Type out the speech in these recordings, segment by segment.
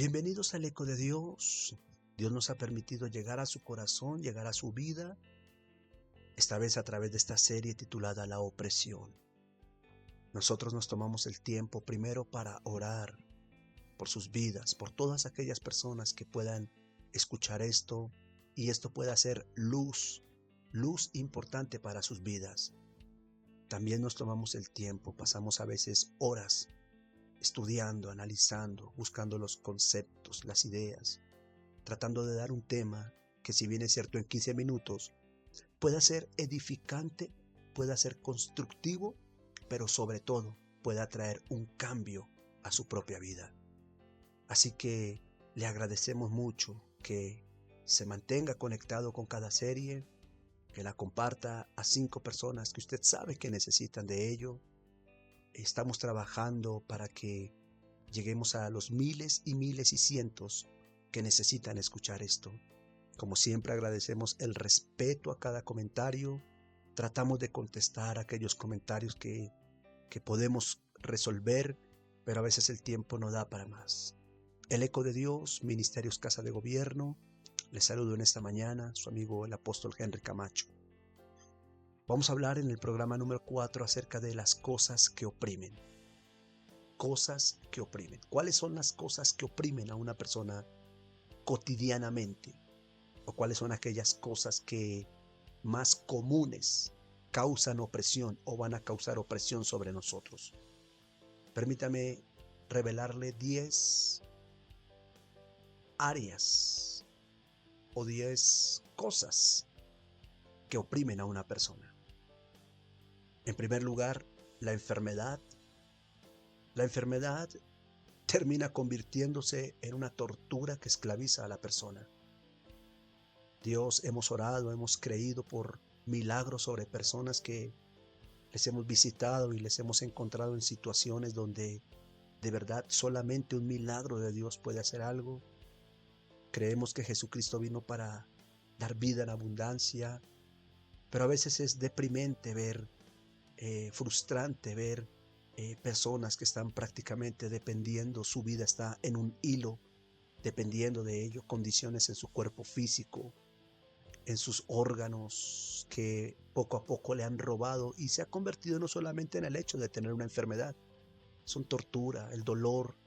Bienvenidos al Eco de Dios. Dios nos ha permitido llegar a su corazón, llegar a su vida, esta vez a través de esta serie titulada La Opresión. Nosotros nos tomamos el tiempo primero para orar por sus vidas, por todas aquellas personas que puedan escuchar esto y esto pueda ser luz importante para sus vidas. También nos tomamos el tiempo, pasamos a veces horas estudiando, analizando, buscando los conceptos, las ideas, tratando de dar un tema que, si bien es cierto en 15 minutos, pueda ser edificante, pueda ser constructivo, pero sobre todo pueda traer un cambio a su propia vida. Así que le agradecemos mucho que se mantenga conectado con cada serie, que la comparta a 5 personas que usted sabe que necesitan de ello. Estamos trabajando para que lleguemos a los miles y miles y cientos que necesitan escuchar esto. Como siempre, agradecemos el respeto a cada comentario. Tratamos de contestar aquellos comentarios que podemos resolver, pero a veces el tiempo no da para más. El Eco de Dios, Ministerios Casa de Gobierno. Les saludo en esta mañana, su amigo el apóstol Henry Camacho. Vamos a hablar en el programa número 4 acerca de las cosas que oprimen. Cosas que oprimen. ¿Cuáles son las cosas que oprimen a una persona cotidianamente? ¿O cuáles son aquellas cosas que más comunes causan opresión o van a causar opresión sobre nosotros? Permítame revelarle 10 áreas o 10 cosas que oprimen a una persona. En primer lugar, la enfermedad. La enfermedad termina convirtiéndose en una tortura que esclaviza a la persona. Dios, hemos orado, hemos creído por milagros sobre personas que les hemos visitado y les hemos encontrado en situaciones donde de verdad solamente un milagro de Dios puede hacer algo. Creemos que Jesucristo vino para dar vida en abundancia, pero a veces es deprimente ver, frustrante ver personas que están prácticamente dependiendo, su vida está en un hilo, dependiendo de ello, condiciones en su cuerpo físico, en sus órganos que poco a poco le han robado, y se ha convertido no solamente en el hecho de tener una enfermedad, son tortura, el dolor,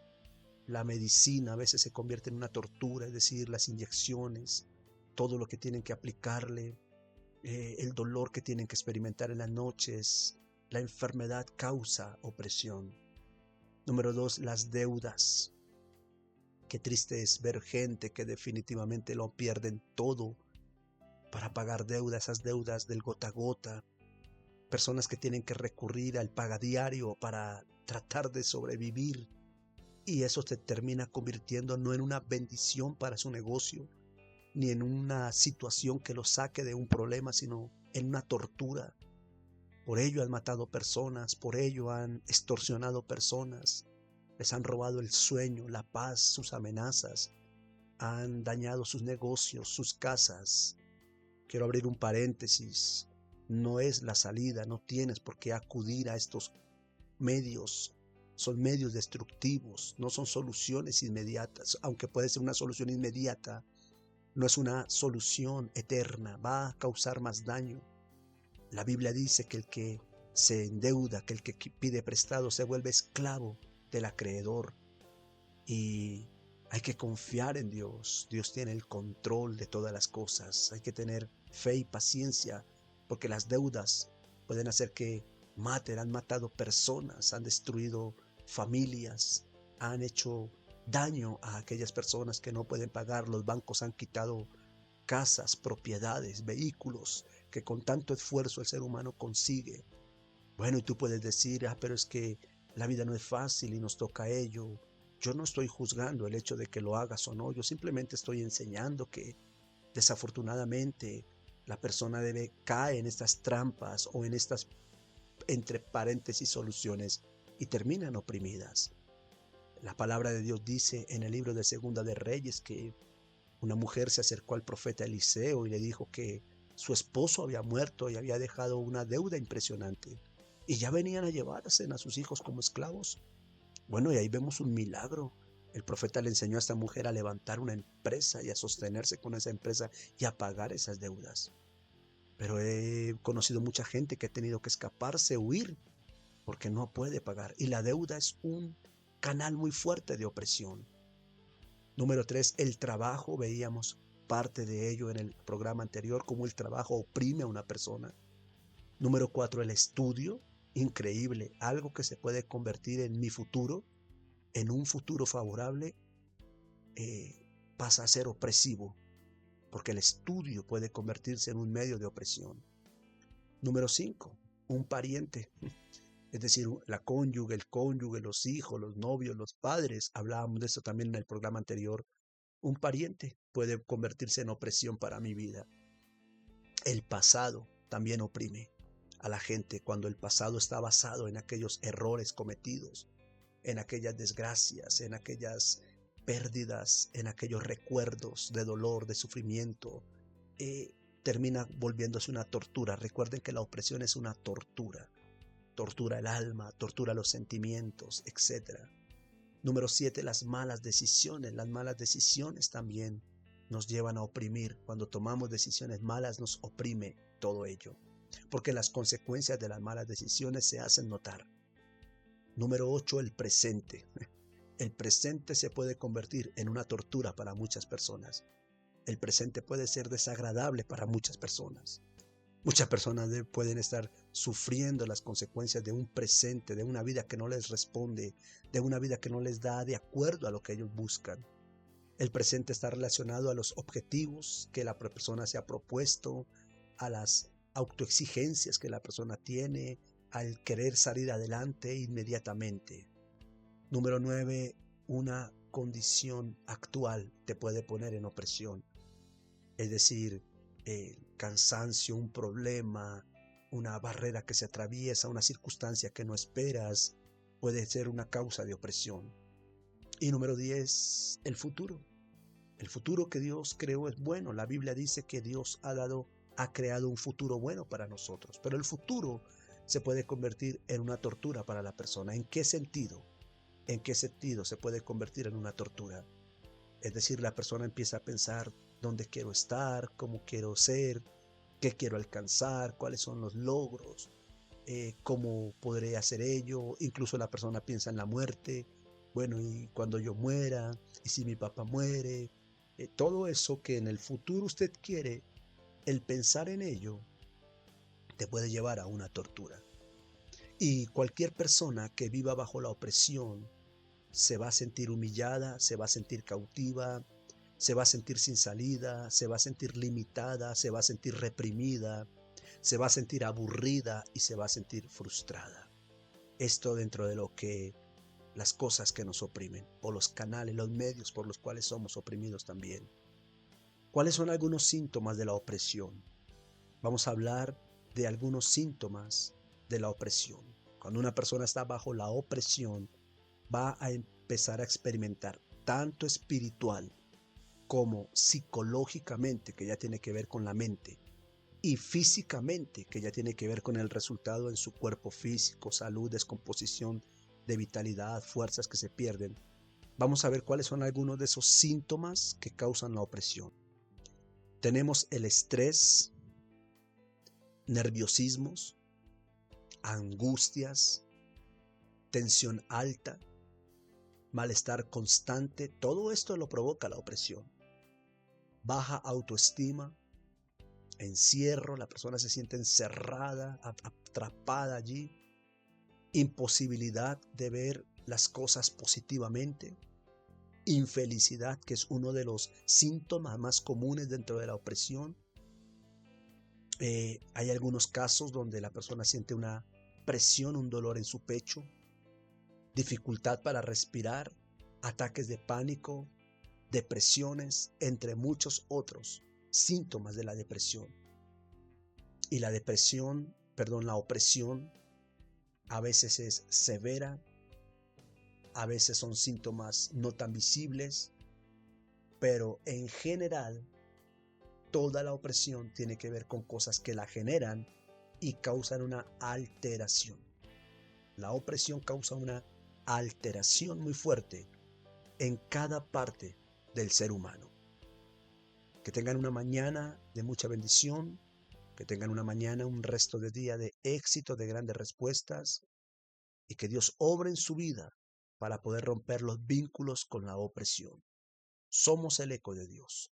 la medicina a veces se convierte en una tortura, es decir, las inyecciones, todo lo que tienen que aplicarle, el dolor que tienen que experimentar en las noches. La enfermedad causa opresión. Número 2, las deudas. Qué triste es ver gente que definitivamente lo pierden todo para pagar deudas, esas deudas del gota a gota. Personas que tienen que recurrir al pagadiario para tratar de sobrevivir. Y eso se termina convirtiendo no en una bendición para su negocio, ni en una situación que lo saque de un problema, sino en una tortura. Por ello han matado personas, por ello han extorsionado personas, les han robado el sueño, la paz, sus amenazas, han dañado sus negocios, sus casas. Quiero abrir un paréntesis, no es la salida, no tienes por qué acudir a estos medios, son medios destructivos, no son soluciones inmediatas, aunque puede ser una solución inmediata, no es una solución eterna, va a causar más daño. La Biblia dice que el que se endeuda, que el que pide prestado se vuelve esclavo del acreedor. Y hay que confiar en Dios. Dios tiene el control de todas las cosas. Hay que tener fe y paciencia, porque las deudas pueden hacer que han matado personas, han destruido familias, han hecho daño a aquellas personas que no pueden pagar. Los bancos han quitado casas, propiedades, vehículos que con tanto esfuerzo el ser humano consigue. Bueno, y tú puedes decir, pero es que la vida no es fácil y nos toca ello. Yo no estoy juzgando el hecho de que lo hagas o no, yo simplemente estoy enseñando que desafortunadamente la persona cae en estas trampas o en estas, entre paréntesis, soluciones, y terminan oprimidas. La palabra de Dios dice en el libro de Segunda de Reyes que una mujer se acercó al profeta Eliseo y le dijo que su esposo había muerto y había dejado una deuda impresionante, y ya venían a llevarse a sus hijos como esclavos. Bueno, y ahí vemos un milagro. El profeta le enseñó a esta mujer a levantar una empresa y a sostenerse con esa empresa y a pagar esas deudas. Pero he conocido mucha gente que ha tenido que escaparse, huir, porque no puede pagar. Y la deuda es un canal muy fuerte de opresión. Número 3, el trabajo. Veíamos parte de ello en el programa anterior, cómo el trabajo oprime a una persona. Número 4, el estudio. Increíble, algo que se puede convertir en mi futuro, en un futuro favorable, pasa a ser opresivo, porque el estudio puede convertirse en un medio de opresión. Número 5, un pariente, es decir, la cónyuge, el cónyuge, los hijos, los novios, los padres. Hablábamos de eso también en el programa anterior. Un pariente puede convertirse en opresión para mi vida. El pasado también oprime a la gente cuando el pasado está basado en aquellos errores cometidos, en aquellas desgracias, en aquellas pérdidas, en aquellos recuerdos de dolor, de sufrimiento. Termina volviéndose una tortura. Recuerden que la opresión es una tortura. Tortura el alma, tortura los sentimientos, etc. Número 7, las malas decisiones. Las malas decisiones también nos llevan a oprimir. Cuando tomamos decisiones malas nos oprime todo ello, porque las consecuencias de las malas decisiones se hacen notar. Número 8, el presente. El presente se puede convertir en una tortura para muchas personas. El presente puede ser desagradable para muchas personas. Muchas personas pueden estar sufriendo las consecuencias de un presente, de una vida que no les responde, de una vida que no les da de acuerdo a lo que ellos buscan. El presente está relacionado a los objetivos que la persona se ha propuesto, a las autoexigencias que la persona tiene, al querer salir adelante inmediatamente. Número 9, una condición actual te puede poner en opresión. Es decir, el cansancio, un problema, una barrera que se atraviesa, una circunstancia que no esperas, puede ser una causa de opresión. Y número 10, el futuro. El futuro que Dios creó es bueno. La Biblia dice que Dios ha creado un futuro bueno para nosotros. Pero el futuro se puede convertir en una tortura para la persona. ¿En qué sentido? ¿En qué sentido se puede convertir en una tortura? Es decir, la persona empieza a pensar dónde quiero estar, cómo quiero ser, qué quiero alcanzar, cuáles son los logros, cómo podré hacer ello. Incluso la persona piensa en la muerte. Bueno, y cuando yo muera, y si mi papá muere, todo eso que en el futuro usted quiere, el pensar en ello te puede llevar a una tortura. Y cualquier persona que viva bajo la opresión se va a sentir humillada, se va a sentir cautiva, se va a sentir sin salida, se va a sentir limitada, se va a sentir reprimida, se va a sentir aburrida y se va a sentir frustrada. Esto dentro de lo que las cosas que nos oprimen, o los canales, los medios por los cuales somos oprimidos también. ¿Cuáles son algunos síntomas de la opresión? Vamos a hablar de algunos síntomas de la opresión. Cuando una persona está bajo la opresión, va a empezar a experimentar tanto espiritual como psicológicamente, que ya tiene que ver con la mente, y físicamente, que ya tiene que ver con el resultado en su cuerpo físico, salud, descomposición de vitalidad, fuerzas que se pierden. Vamos a ver cuáles son algunos de esos síntomas que causan la opresión. Tenemos el estrés, nerviosismos, angustias, tensión alta, malestar constante. Todo esto lo provoca la opresión. Baja autoestima, encierro, la persona se siente encerrada, atrapada allí, imposibilidad de ver las cosas positivamente, infelicidad, que es uno de los síntomas más comunes dentro de la opresión. Hay algunos casos donde la persona siente una presión, un dolor en su pecho, dificultad para respirar, ataques de pánico, depresiones, entre muchos otros síntomas de la depresión. Y la opresión a veces es severa, a veces son síntomas no tan visibles, pero en general toda la opresión tiene que ver con cosas que la generan y causan una alteración. La opresión causa una alteración muy fuerte en cada parte del ser humano. Que tengan una mañana de mucha bendición, que tengan una mañana, un resto de día de éxito, de grandes respuestas, y que Dios obre en su vida para poder romper los vínculos con la opresión. Somos el eco de Dios.